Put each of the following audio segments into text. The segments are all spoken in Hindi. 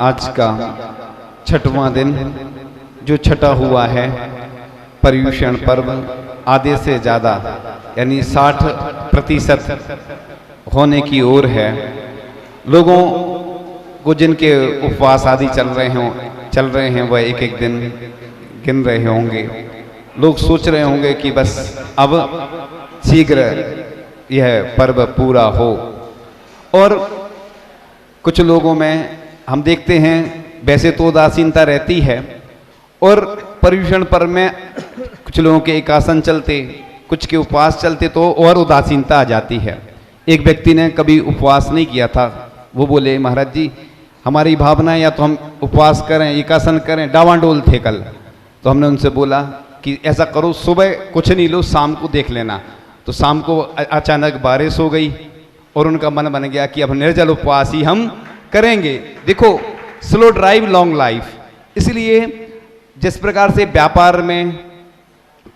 आज का छठवां दिन जो छठा हुआ है पर्युषण पर्व आधे से ज़्यादा यानी 60% होने की ओर है। लोगों को जिनके उपवास आदि चल रहे हैं वह एक एक दिन गिन रहे होंगे। लोग सोच रहे होंगे कि बस अब शीघ्र यह पर्व पूरा हो। और कुछ लोगों में हम देखते हैं वैसे तो उदासीनता रहती है, और पर्युषण पर्व में कुछ लोगों के एकासन चलते, कुछ के उपवास चलते तो और उदासीनता आ जाती है। एक व्यक्ति ने कभी उपवास नहीं किया था, वो बोले महाराज जी हमारी भावना या तो हम उपवास करें एकासन करें, डावांडोल थे कल। तो हमने उनसे बोला कि ऐसा करो सुबह कुछ नहीं लो, शाम को देख लेना। तो शाम को अचानक बारिश हो गई और उनका मन बन गया कि अब निर्जल उपवास ही हम करेंगे। देखो स्लो ड्राइव लॉन्ग लाइफ। इसलिए जिस प्रकार से व्यापार में,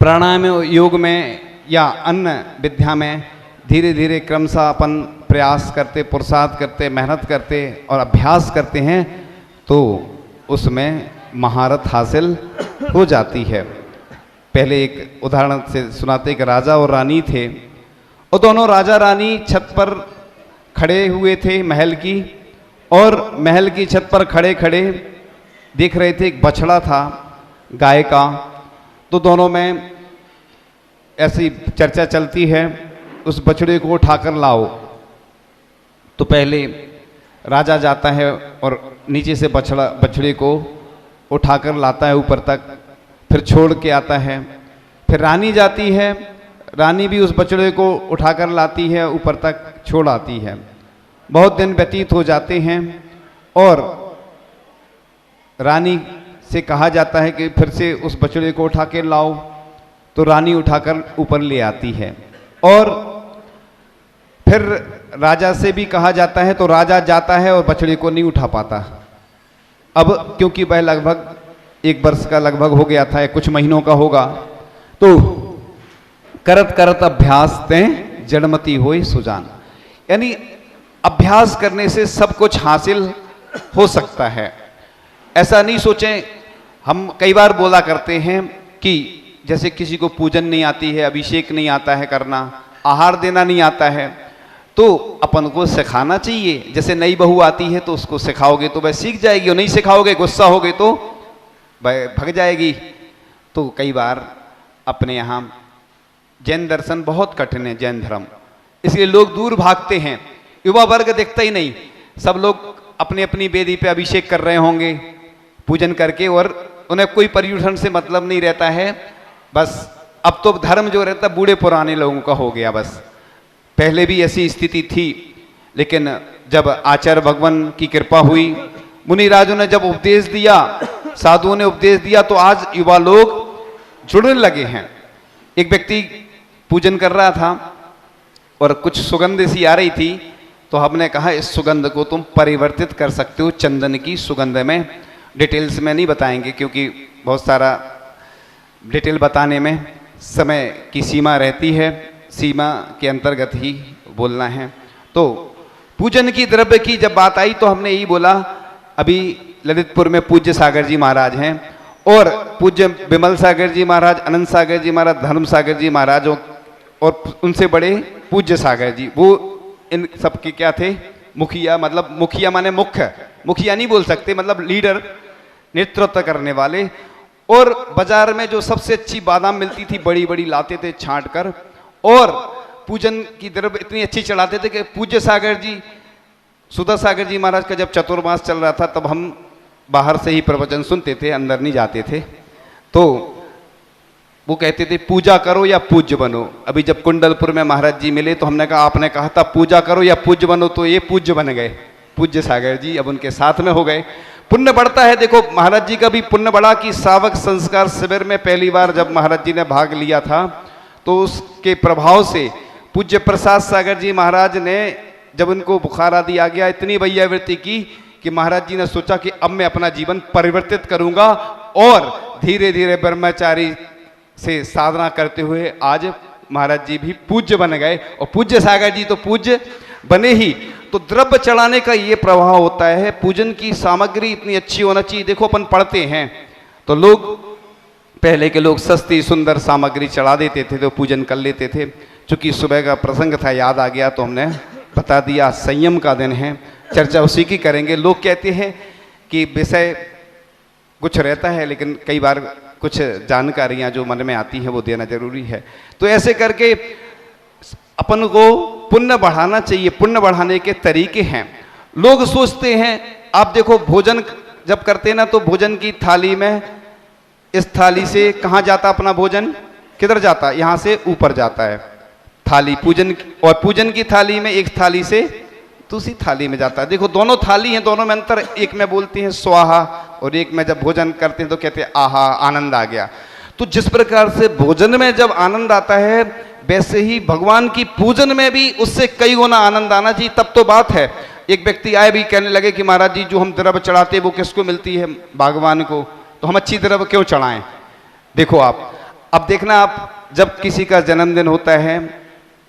प्राणायाम में, योग में या अन्य विद्या में धीरे धीरे क्रमशः अपन प्रयास करते, पुरुषार्थ करते, मेहनत करते और अभ्यास करते हैं तो उसमें महारत हासिल हो जाती है। पहले एक उदाहरण से सुनाते, एक राजा और रानी थे और दोनों राजा रानी छत पर खड़े हुए थे महल की, और महल की छत पर खड़े खड़े देख रहे थे एक बछड़ा था गाय का। तो दोनों में ऐसी चर्चा चलती है उस बछड़े को उठाकर लाओ। तो पहले राजा जाता है और नीचे से बछड़े को उठाकर लाता है ऊपर तक, फिर छोड़ के आता है। फिर रानी जाती है, रानी भी उस बछड़े को उठाकर लाती है, ऊपर तक छोड़ आती है। बहुत दिन व्यतीत हो जाते हैं और रानी से कहा जाता है कि फिर से उस बछड़े को उठा के लाओ। तो रानी उठाकर ऊपर ले आती है और फिर राजा से भी कहा जाता है, तो राजा जाता है और बछड़े को नहीं उठा पाता। अब क्योंकि वह लगभग 1 वर्ष का लगभग हो गया था, कुछ महीनों का होगा। तो करत करत अभ्यास ते जड़मती होई सुजान, यानी अभ्यास करने से सब कुछ हासिल हो सकता है। ऐसा नहीं सोचें, हम कई बार बोला करते हैं कि जैसे किसी को पूजन नहीं आती है, अभिषेक नहीं आता है करना, आहार देना नहीं आता है, तो अपन को सिखाना चाहिए। जैसे नई बहू आती है तो उसको सिखाओगे तो वह सीख जाएगी, और नहीं सिखाओगे गुस्सा होगे तो वह भग जाएगी। तो कई बार अपने यहाँ जैन दर्शन बहुत कठिन है, जैन धर्म, इसलिए लोग दूर भागते हैं। युवा वर्ग दिखता ही नहीं, सब लोग अपनी अपनी वेदी पे अभिषेक कर रहे होंगे पूजन करके, और उन्हें कोई पर्युषण से मतलब नहीं रहता है। बस अब तो धर्म जो रहता बूढ़े पुराने लोगों का हो गया बस। पहले भी ऐसी स्थिति थी, लेकिन जब आचार्य भगवान की कृपा हुई, मुनिराजों ने जब उपदेश दिया, साधुओं ने उपदेश दिया, तो आज युवा लोग जुड़ने लगे हैं। एक व्यक्ति पूजन कर रहा था और कुछ सुगंध सी आ रही थी, तो हमने कहा इस सुगंध को तुम परिवर्तित कर सकते हो चंदन की सुगंध में। डिटेल्स में नहीं बताएंगे क्योंकि बहुत सारा डिटेल बताने में समय की सीमा रहती है, सीमा के अंतर्गत ही बोलना है। तो पूजन की द्रव्य की जब बात आई तो हमने यही बोला, अभी ललितपुर में पूज्य सागर जी महाराज हैं, और पूज्य विमल सागर जी महाराज, अनंत सागर जी महाराज, धर्म सागर जी महाराज, और उनसे बड़े पूज्य सागर जी, वो इन सबके क्या थे? मुखिया। मतलब मुखिया माने मुख्य, मुखिया नहीं बोल सकते, मतलब लीडर, नेतृत्व करने वाले। और बाजार में जो सबसे अच्छी बादाम मिलती थी बड़ी बड़ी लाते थे छांट कर, और पूजन की द्रव्य इतनी अच्छी चढ़ाते थे कि पूज्य सागर जी, सुधा सागर जी महाराज का जब चतुर्मास चल रहा था तब हम बाहर से ही प्रवचन सुनते थे, अंदर नहीं जाते थे। तो वो कहते थे पूजा करो या पूज्य बनो। अभी जब कुंडलपुर में महाराज जी मिले तो हमने कहा, आपने कहा था पूजा करो या पूज्य बनो, तो ये पूज्य बन गए पूज्य सागर जी, अब उनके साथ में हो गए। पुण्य बढ़ता है। देखो महाराज जी का भी पुण्य बढ़ा कि श्रावक संस्कार शिविर में पहली बार जब महाराज जी ने भाग लिया था तो उसके प्रभाव से पूज्य प्रसाद सागर जी महाराज ने, जब उनको बुखार आदि आ गया, इतनी वैयावृत्ति की कि महाराज जी ने सोचा कि अब मैं अपना जीवन परिवर्तित करूंगा, और धीरे धीरे ब्रह्मचारी से साधना करते हुए आज महाराज जी भी पूज्य बन गए। और पूज्य सागर जी तो पूज्य बने ही। तो द्रव्य चढ़ाने का ये प्रभाव होता है, पूजन की सामग्री इतनी अच्छी होना चाहिए। देखो अपन पढ़ते हैं तो लोग, पहले के लोग सस्ती सुंदर सामग्री चढ़ा देते थे तो पूजन कर लेते थे। चूंकि सुबह का प्रसंग था, याद आ गया तो हमने बता दिया। संयम का दिन है, चर्चा उसी की करेंगे। लोग कहते हैं कि विषय कुछ रहता है, लेकिन कई बार कुछ जानकारियां जो मन में आती हैं वो देना जरूरी है। तो ऐसे करके अपन को पुण्य बढ़ाना चाहिए। पुण्य बढ़ाने के तरीके हैं। लोग सोचते हैं, आप देखो भोजन जब करते हैं ना, तो भोजन की थाली में, इस थाली से कहाँ जाता अपना भोजन, किधर जाता, यहाँ से ऊपर जाता है थाली पूजन, और पूजन की थाली में एक थाली से दूसरी थाली में जाता है। देखो दोनों थाली हैं, दोनों में अंतर, एक में बोलती हैं स्वाहा और एक में जब भोजन करते हैं तो कहते हैं आहा, आनंद आ गया। तो जिस प्रकार से भोजन में जब आनंद आता है, वैसे ही भगवान की पूजन में भी उससे कई गुना आनंद आना चाहिए, तब तो बात है। एक व्यक्ति आए भी कहने लगे कि महाराज जी जो हम द्रव्य चढ़ाते वो किसको मिलती है, भगवान को, तो हम अच्छी द्रव्य क्यों चढ़ाएं। देखो आप, अब देखना, आप जब किसी का जन्मदिन होता है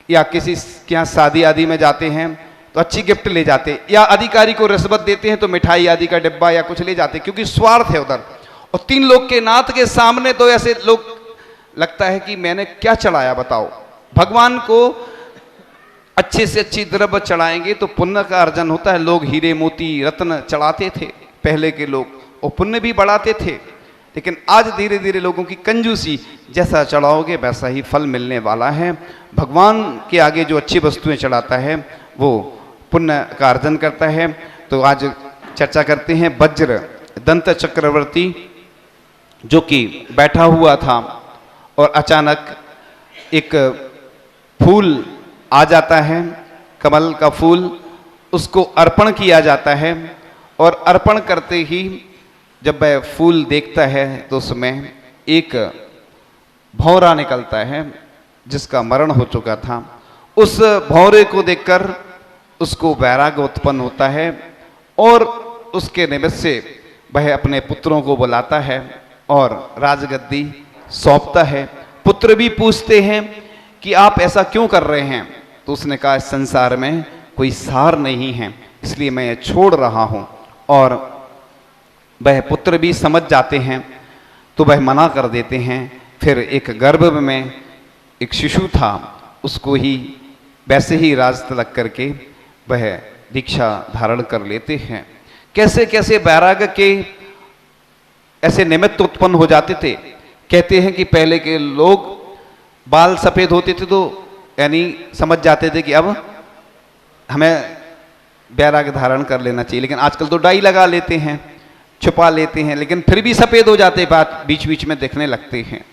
या किसी के यहाँ शादी आदि में जाते हैं तो अच्छी गिफ्ट ले जाते, या अधिकारी को रिश्वत देते हैं तो मिठाई आदि का डिब्बा या कुछ ले जाते, क्योंकि स्वार्थ है उधर। और तीन लोग के नाथ के सामने तो ऐसे लोग लगता है कि मैंने क्या चढ़ाया बताओ। भगवान को अच्छे से अच्छी द्रव्य चढ़ाएंगे तो पुण्य का अर्जन होता है। लोग हीरे मोती रत्न चढ़ाते थे पहले के लोग, और पुण्य भी बढ़ाते थे। लेकिन आज धीरे धीरे लोगों की कंजूसी, जैसा चढ़ाओगे वैसा ही फल मिलने वाला है। भगवान के आगे जो अच्छी वस्तुएं चढ़ाता है वो पुण्य का अर्जन करता है। तो आज चर्चा करते हैं वज्र दंत चक्रवर्ती, जो कि बैठा हुआ था और अचानक एक फूल आ जाता है, कमल का फूल, उसको अर्पण किया जाता है। और अर्पण करते ही जब वह फूल देखता है तो उसमें एक भौरा निकलता है जिसका मरण हो चुका था। उस भौरे को देखकर उसको वैराग्य उत्पन्न होता है और उसके निमित्त से वह अपने पुत्रों को बुलाता है और राजगद्दी सौंपता है। पुत्र भी पूछते हैं कि आप ऐसा क्यों कर रहे हैं, तो उसने कहा इस संसार में कोई सार नहीं है, इसलिए मैं छोड़ रहा हूं। और वह पुत्र भी समझ जाते हैं तो वह मना कर देते हैं। फिर एक गर्भ में एक शिशु था, उसको ही वैसे ही राज तिलक करके वह दीक्षा धारण कर लेते हैं। कैसे कैसे वैराग्य के ऐसे निमित्त उत्पन्न हो जाते थे। कहते हैं कि पहले के लोग बाल सफेद होते थे तो यानी समझ जाते थे कि अब हमें वैराग्य धारण कर लेना चाहिए। लेकिन आजकल तो डाई लगा लेते हैं, छुपा लेते हैं, लेकिन फिर भी सफेद हो जाते, बात बीच बीच में दिखने लगते हैं।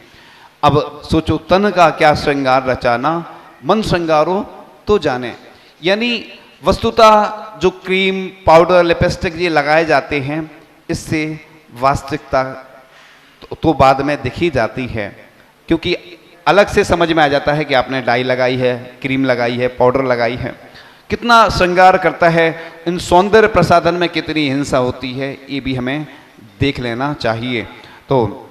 अब सोचो तन का क्या श्रृंगार रचाना, मन श्रृंगारो तो जाने। यानी वस्तुतः जो क्रीम पाउडर लिपस्टिक ये लगाए जाते हैं, इससे वास्तविकता तो बाद में दिखी जाती है, क्योंकि अलग से समझ में आ जाता है कि आपने डाई लगाई है, क्रीम लगाई है, पाउडर लगाई है। कितना श्रृंगार करता है, इन सौंदर्य प्रसाधन में कितनी हिंसा होती है, ये भी हमें देख लेना चाहिए। तो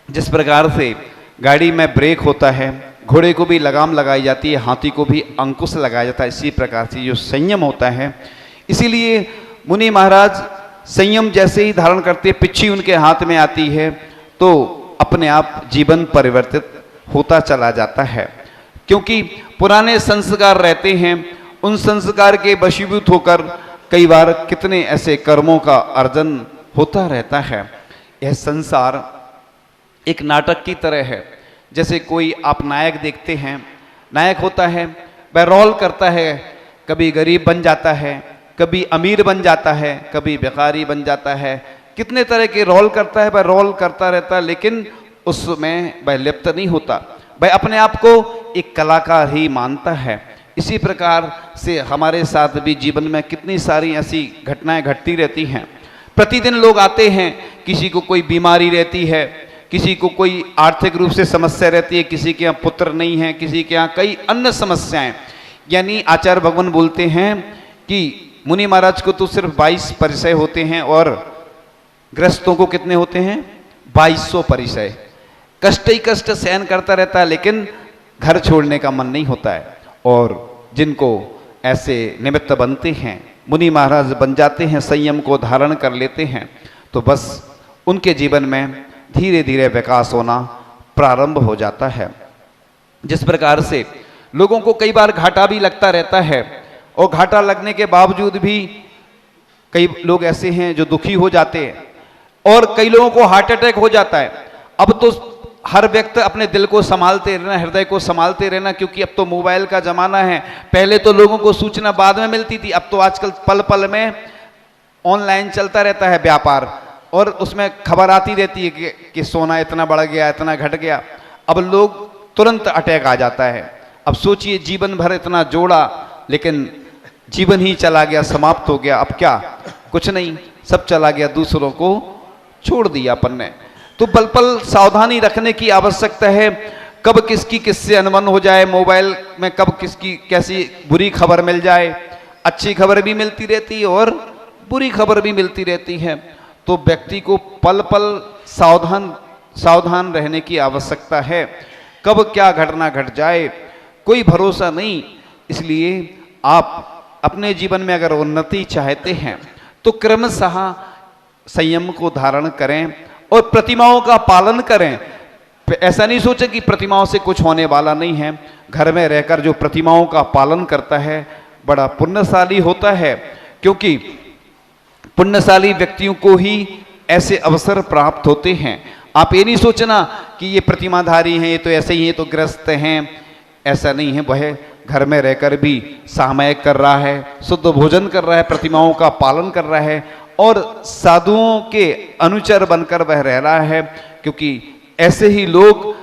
जिस प्रकार से गाड़ी में ब्रेक होता है, घोड़े को भी लगाम लगाई जाती है, हाथी को भी अंकुश लगाया जाता है, इसी प्रकार से जो संयम होता है, इसीलिए मुनि महाराज संयम जैसे ही धारण करते, पिच्छी उनके हाथ में आती है तो अपने आप जीवन परिवर्तित होता चला जाता है। क्योंकि पुराने संस्कार रहते हैं, उन संस्कार के वशीभूत होकर कई बार कितने ऐसे कर्मों का अर्जन होता रहता है। यह संसार एक नाटक की तरह है। जैसे कोई आप नायक देखते हैं, नायक होता है, वह रोल करता है, कभी गरीब बन जाता है, कभी अमीर बन जाता है, कभी भिखारी बन जाता है, कितने तरह के रोल करता है, वह रोल करता रहता है, लेकिन उसमें वह लिप्त नहीं होता, वह अपने आप को एक कलाकार ही मानता है। इसी प्रकार से हमारे साथ भी जीवन में कितनी सारी ऐसी घटनाएं घटती रहती हैं। प्रतिदिन लोग आते हैं, किसी को कोई बीमारी रहती है, किसी को कोई आर्थिक रूप से समस्या रहती है, किसी के यहाँ पुत्र नहीं है, किसी के यहाँ कई अन्य समस्याएं। यानी आचार्य भगवान बोलते हैं कि मुनि महाराज को तो सिर्फ 22 परिचय होते हैं और गृहस्थों को कितने होते हैं, 2200 परिचय। कष्ट ही कष्ट सहन करता रहता है, लेकिन घर छोड़ने का मन नहीं होता है। और जिनको ऐसे निमित्त बनते हैं, मुनि महाराज बन जाते हैं, संयम को धारण कर लेते हैं, तो बस उनके जीवन में धीरे धीरे विकास होना प्रारंभ हो जाता है। जिस प्रकार से लोगों को कई बार घाटा भी लगता रहता है, और घाटा लगने के बावजूद भी कई लोग ऐसे हैं जो दुखी हो जाते हैं, और कई लोगों को हार्ट अटैक हो जाता है। अब तो हर व्यक्ति अपने दिल को संभालते रहना, हृदय को संभालते रहना, क्योंकि अब तो मोबाइल का जमाना है। पहले तो लोगों को सूचना बाद में मिलती थी, अब तो आजकल पल पल में ऑनलाइन चलता रहता है व्यापार, और उसमें खबर आती रहती है कि सोना इतना बढ़ गया, इतना घट गया। अब लोग तुरंत अटैक आ जाता है। अब सोचिए, जीवन भर इतना जोड़ा, लेकिन जीवन ही चला गया, समाप्त हो गया। अब क्या, कुछ नहीं, सब चला गया, दूसरों को छोड़ दिया अपन ने। तो पल पल सावधानी रखने की आवश्यकता है। कब किसकी किससे अनबन हो जाए मोबाइल में, कब किसकी कैसी बुरी खबर मिल जाए। अच्छी खबर भी मिलती रहती है और बुरी खबर भी मिलती रहती है। तो व्यक्ति को पल पल सावधान रहने की आवश्यकता है। कब क्या घटना घट जाए, कोई भरोसा नहीं। इसलिए आप अपने जीवन में अगर उन्नति चाहते हैं तो क्रमशः संयम को धारण करें और प्रतिमाओं का पालन करें। ऐसा नहीं सोचें कि प्रतिमाओं से कुछ होने वाला नहीं है। घर में रहकर जो प्रतिमाओं का पालन करता है बड़ा पुण्यशाली होता है, क्योंकि पुण्यशाली व्यक्तियों को ही ऐसे अवसर प्राप्त होते हैं। आप ये नहीं सोचना कि ये प्रतिमाधारी हैं, ये तो ऐसे ही हैं, तो ग्रस्त हैं। ऐसा नहीं है। वह घर में रहकर भी सामयिक कर रहा है, शुद्ध भोजन कर रहा है, प्रतिमाओं का पालन कर रहा है, और साधुओं के अनुचर बनकर वह रह रहा है, क्योंकि ऐसे ही लोग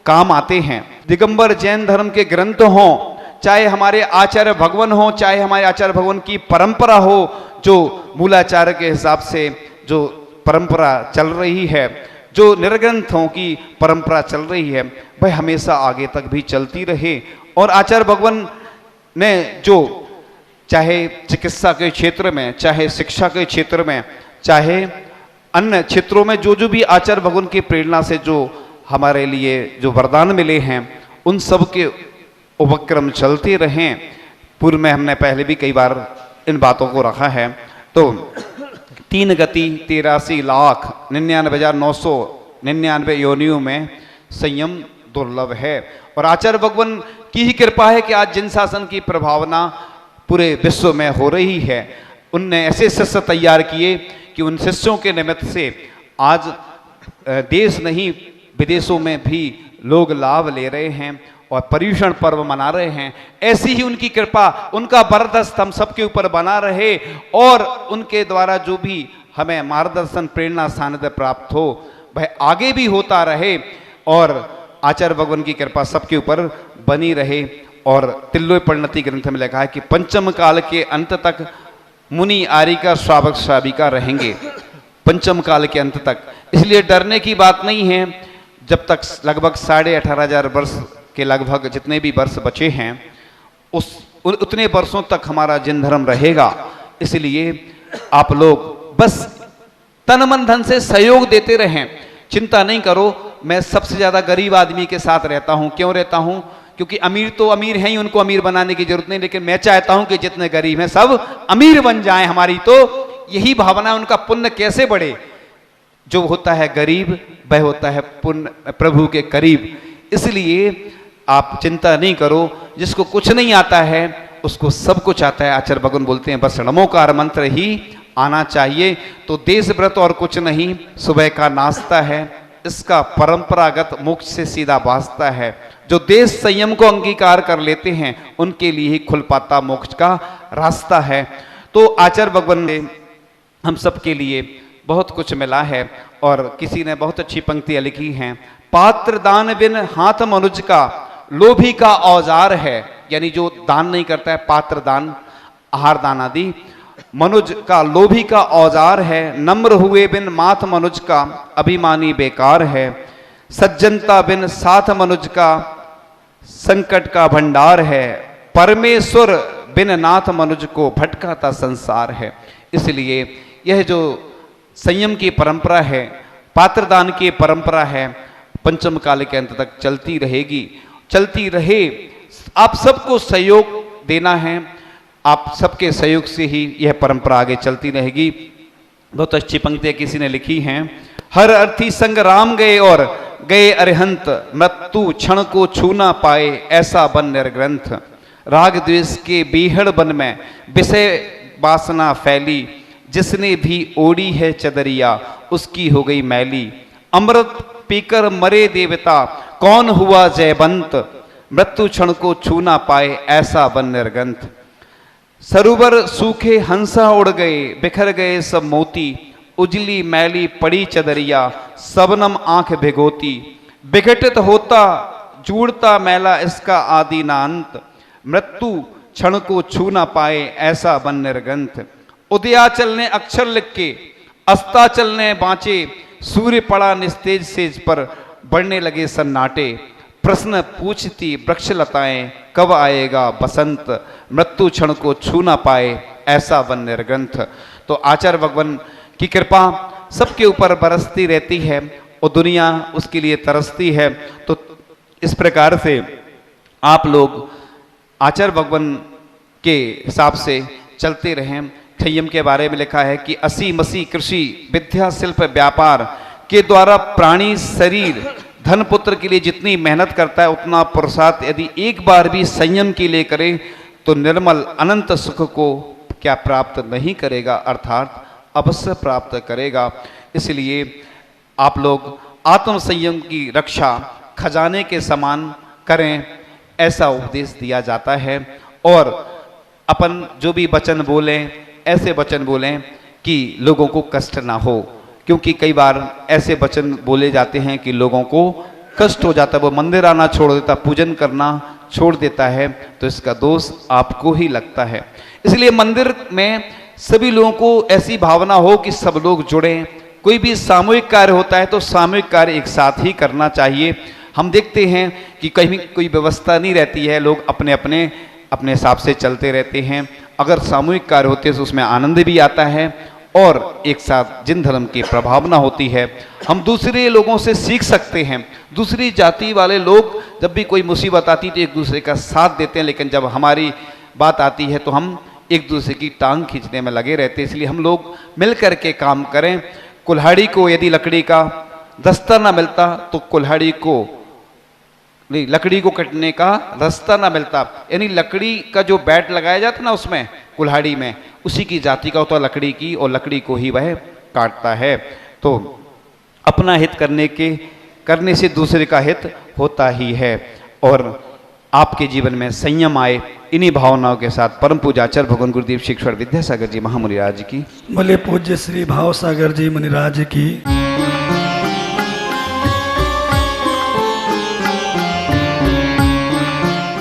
काम आते हैं। दिगंबर जैन धर्म के ग्रंथ हों, चाहे हमारे आचार्य भगवान हो, चाहे हमारे आचार्य भगवान की परंपरा हो, जो मूलाचार्य के हिसाब से जो परंपरा चल रही है, जो निर्ग्रंथों की परंपरा चल रही है, वह हमेशा आगे तक भी चलती रहे। और आचार्य भगवान ने जो चाहे चिकित्सा के क्षेत्र में, चाहे शिक्षा के क्षेत्र में, चाहे अन्य क्षेत्रों में जो भी आचार्य भगवान की प्रेरणा से जो हमारे लिए जो वरदान मिले हैं, उन सब के उपक्रम चलते रहें। पूर्व में हमने पहले भी कई बार इन बातों को रखा है। तो 3 गति 83,99,999 योनियों में संयम दुर्लभ है। और आचार्य भगवान की ही कृपा है कि आज जिन शासन की प्रभावना पूरे विश्व में हो रही है, उनने ऐसे शिष्य तैयार किए कि उन शिष्यों के निमित्त से आज देश नहीं विदेशों में भी लोग लाभ ले रहे हैं और पर्युषण पर्व मना रहे हैं। ऐसी ही उनकी कृपा, उनका बरदस्त हम सबके ऊपर बना रहे, और उनके द्वारा जो भी हमें मार्गदर्शन, प्रेरणा, सानिध्य प्राप्त हो, वह आगे भी होता रहे, और आचार्य भगवान की कृपा सबके ऊपर बनी रहे। और तिल्लोय परिणति ग्रंथ में लिखा है कि पंचम काल के अंत तक मुनि आरिका श्रावक श्राविका रहेंगे, पंचम काल के अंत तक। इसलिए डरने की बात नहीं है। जब तक लगभग 18,500 वर्ष के लगभग जितने भी वर्ष बचे हैं, उतने वर्षों तक हमारा जिन धर्म रहेगा। इसलिए आप लोग बस तन मन धन से सहयोग देते रहें, चिंता नहीं करो। मैं सबसे ज्यादा गरीब आदमी के साथ रहता हूं। क्यों रहता हूं? क्योंकि अमीर तो अमीर हैं ही, उनको अमीर बनाने की जरूरत नहीं, लेकिन मैं चाहता हूं कि जितने गरीब हैं सब अमीर बन जाएं। हमारी तो यही भावना, उनका पुण्य कैसे बढ़े। जो होता है गरीब वह होता है पुण्य प्रभु के करीब। इसलिए आप चिंता नहीं करो। जिसको कुछ नहीं आता है उसको सब कुछ आता है। आचार्य भगवान बोलते हैं बस नमोकार मंत्र ही आना चाहिए। तो देश व्रत और कुछ नहीं, सुबह का नाश्ता है, इसका परंपरागत मोक्ष से सीधा वास्ता है। जो देश संयम को अंगीकार कर लेते हैं उनके लिए ही खुल पाता मोक्ष का रास्ता है। तो आचार्य भगवान ने हम सब के लिए बहुत कुछ मिला है। और किसी ने बहुत अच्छी पंक्तियां लिखी हैं, पात्र दान बिन हाथ मनुज का लोभी का औजार है। यानी जो दान नहीं करता है, पात्र दान, आहार दान आदि, मनुज का लोभी का औजार है। नम्र हुए बिन माथ मनुज का अभिमानी बेकार है। सज्जनता बिन साथ मनुज का संकट का भंडार है। परमेश्वर बिन नाथ मनुज को भटकाता संसार है। इसलिए यह जो संयम की परंपरा है, पात्रदान की परंपरा है, पंचम काल के अंत तक चलती रहेगी, चलती रहे। आप सबको सहयोग देना है। आप सबके सहयोग से ही यह परंपरा आगे चलती रहेगी। बहुत अच्छी पंक्तियां किसी ने लिखी हैं। हर अर्थी संग राम गए और गए अरिहंत, मृत्यु क्षण को छू ना पाए ऐसा बन निर्ग्रंथ। राग द्वेष के बीहड़ बन में विषय वासना फैली, जिसने भी ओढ़ी है चदरिया उसकी हो गई मैली। अमृत पीकर मरे देवता कौन हुआ जयवंत, मृत्यु क्षण को छू ना पाए ऐसा बन निर्ग्रंथ। सरोवर सूखे हंसा उड़ गए, बिखर गए सब मोती, उजली मैली पड़ी चदरिया सबनम आंख भिगोती। विघटित होता जूड़ता मैला इसका आदि ना अंत, मृत्यु क्षण को छू ना पाए ऐसा बन निर्ग्रंथ। उदयाचल ने अक्षर लिख के अस्ताचल ने बाँचे, सूर्य पड़ा निस्तेज सेज पर बढ़ने लगे सन्नाटे। प्रश्न पूछती वृक्षलताएं कब आएगा बसंत, मृत्यु क्षण को छू ना पाए ऐसा वन निर्ग्रंथ। तो आचार्य भगवान की कृपा सबके ऊपर बरसती रहती है और दुनिया उसके लिए तरसती है। तो इस प्रकार से आप लोग आचार्य भगवान के हिसाब से चलते रहें। संयम के बारे में लिखा है कि असी मसी कृषि विद्या शिल्प व्यापार के द्वारा प्राणी शरीर धन पुत्र के लिए जितनी मेहनत करता है उतना पुरुषार्थ यदि एक बार भी संयम के लिए करे तो निर्मल अनंत सुख को क्या प्राप्त नहीं करेगा, अर्थात अवश्य प्राप्त करेगा। इसलिए आप लोग आत्म संयम की रक्षा खजाने के समान करें, ऐसा उपदेश दिया जाता है। और अपन जो भी वचन बोलें ऐसे वचन बोलें कि लोगों को कष्ट ना हो, क्योंकि कई बार ऐसे वचन बोले जाते हैं कि लोगों को कष्ट हो जाता है, वो मंदिर आना छोड़ देता, पूजन करना छोड़ देता है, तो इसका दोष आपको ही लगता है। इसलिए मंदिर में सभी लोगों को ऐसी भावना हो कि सब लोग जुड़ें। कोई भी सामूहिक कार्य होता है तो सामूहिक कार्य एक साथ ही करना चाहिए। हम देखते हैं कि कहीं कोई व्यवस्था नहीं रहती है, लोग अपने अपने हिसाब से चलते रहते हैं। अगर सामूहिक कार्य होते हैं तो उसमें आनंद भी आता है और एक साथ जिन धर्म की प्रभावना होती है, हम दूसरे लोगों से सीख सकते हैं। दूसरी जाति वाले लोग जब भी कोई मुसीबत आती तो एक दूसरे का साथ देते हैं, लेकिन जब हमारी बात आती है तो हम एक दूसरे की टांग खींचने में लगे रहते हैं। इसलिए हम लोग मिल कर के काम करें। कुल्हाड़ी को यदि लकड़ी का दस्ता ना मिलता तो कुल्हाड़ी को नहीं, लकड़ी को कटने का रास्ता ना मिलता, यानी लकड़ी का जो बैट लगाया जाता ना उसमें कुल्हाड़ी में, उसी की जाति का होता लकड़ी की, और लकड़ी को ही वह काटता है। तो अपना हित करने से दूसरे का हित होता ही है। और आपके जीवन में संयम आए, इन्हीं भावनाओं के साथ परम पूज्य आचार्य भगवान गुरुदेव शिक्षण विद्यासागर जी महामुनिराज की, बोले पूज्य श्री भाव सागर जी मुनिराज की।